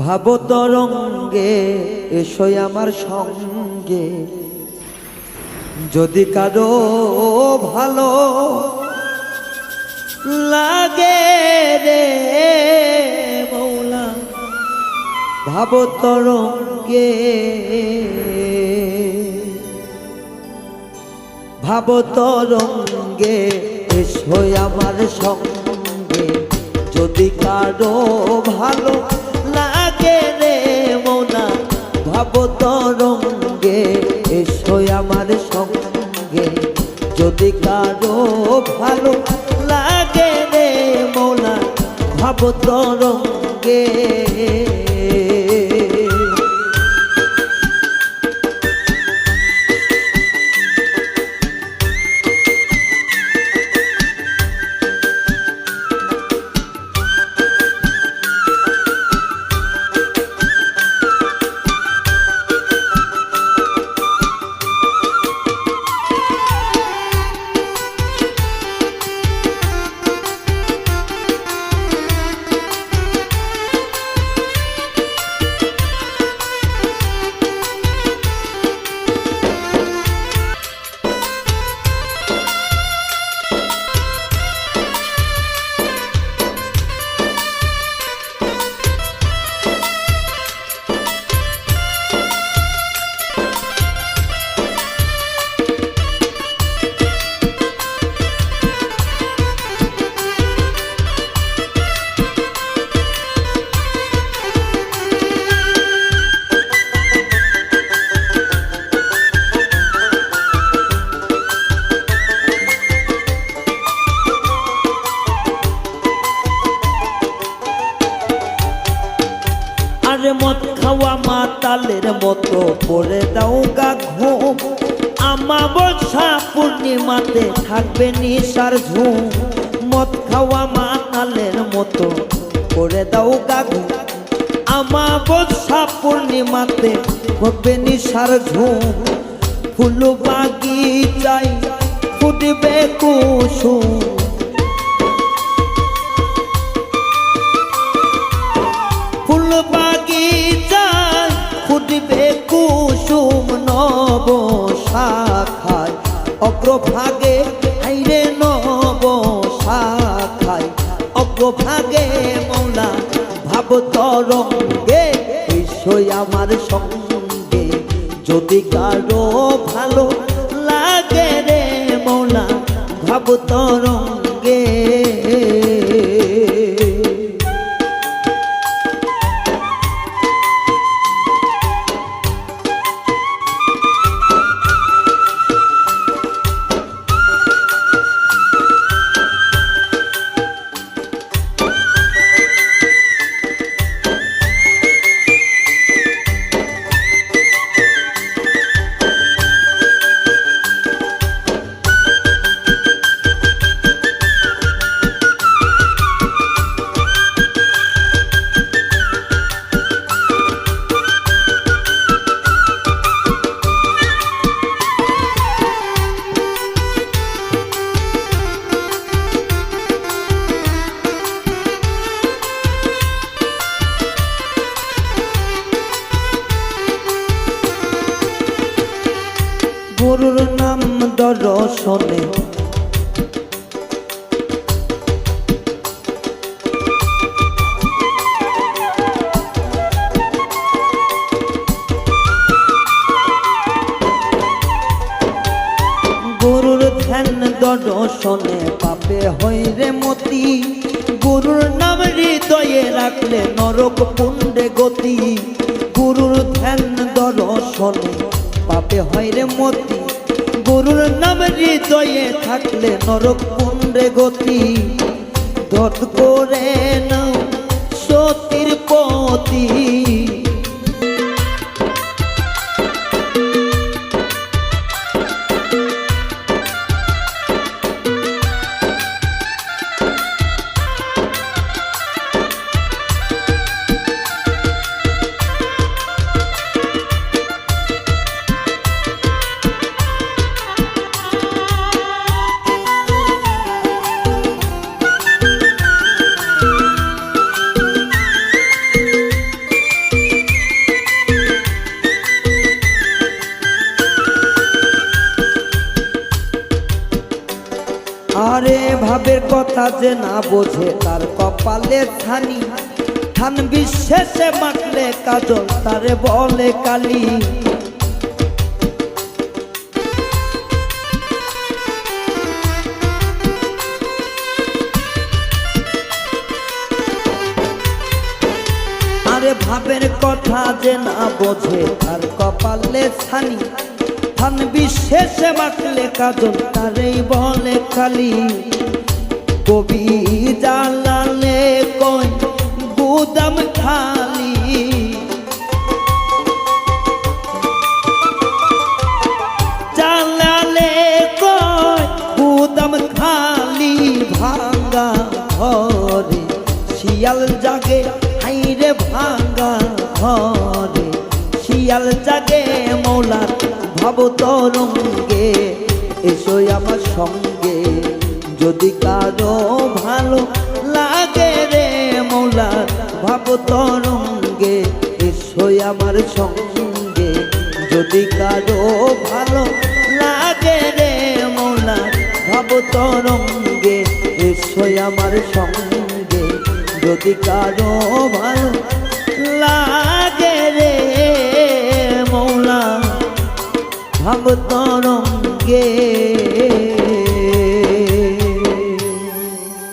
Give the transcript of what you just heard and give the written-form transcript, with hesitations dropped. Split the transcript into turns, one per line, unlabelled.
ভাবো তরঙ্গে এসোই আমার সঙ্গে, যদি কারো ভালো লাগে রে মৌলা। ভাবো তরঙ্গে, ভাবো তরঙ্গে এসোই আমার সঙ্গে, যদি কারো ভালো লাগে রে মৌলা। ভাবো তরঙ্গে এসোই আমার সঙ্গে, যদি কারো ভালো লাগে রে মৌলা। ভাবো তরঙ্গে। মদ খাওয়া মাতালের মতো পরে দাও গা ঘুম, আমাবস্যা পূর্ণিমাতে থাকবে নিশার ঝুম। মদ খাওয়া মাতালের মতো পরে দাও গা ঘুম, আমাবস্যা পূর্ণিমাতে থাকবে নিশার ঝুম। ফুল বাগিচায় ফুটবে কুসুম, ফুল বাগিচায় ফুটবে কুসুম। নব শাখায় অগ্রভাগে হাইরে নব শাখায় অগ্রভাগে মৌলা। ভাব তরঙ্গে এসোই আমার সঙ্গে, যদি কারো ভালো লাগে রে মৌলা। ভাব তরঙ্গে। গুরুর নাম দর্শনে গুরুর ধ্যান দর্শনে পাপে হইরে মতি। গুরুর নাম হৃদয়ে রাখলে নরক পুণ্ডে গতি। গুরুর ধ্যান দর্শনে পাপে হইরে মতি। গুরুর নাম হৃদয়ে থাকলে নরক পুণ্ডে গতি। ধত করে নাও সতীর পতি। কথা যে না বোঝে তার কপালে ছানি, থান বিশ্বাসে মাখলে কাজল তারে বলে কালি। আরে ভাবের কথা যে না বোঝে তার কপালে ছানি, থান বিশ্বাসে মাখলে কাজল তারেই বলে কালি। কবি জালালে কই গুদাম খালি, জালালে কই গুদাম খালি। ভাঙ্গা ঘরে শিয়াল জাগে, হাইরে ভাঙ্গা ঘরে শিয়াল জাগে। মৌলার ভাব তরঙ্গে এসো আমার সঙ্গে, যদি কারো ভালো লাগে রে মৌলার ভাব তরঙ্গে এসো আমার সঙ্গে। যদি কারো ভালো লাগে রে মৌলার ভাব তরঙ্গে এসো আমার সঙ্গে। যদি কারো ভালো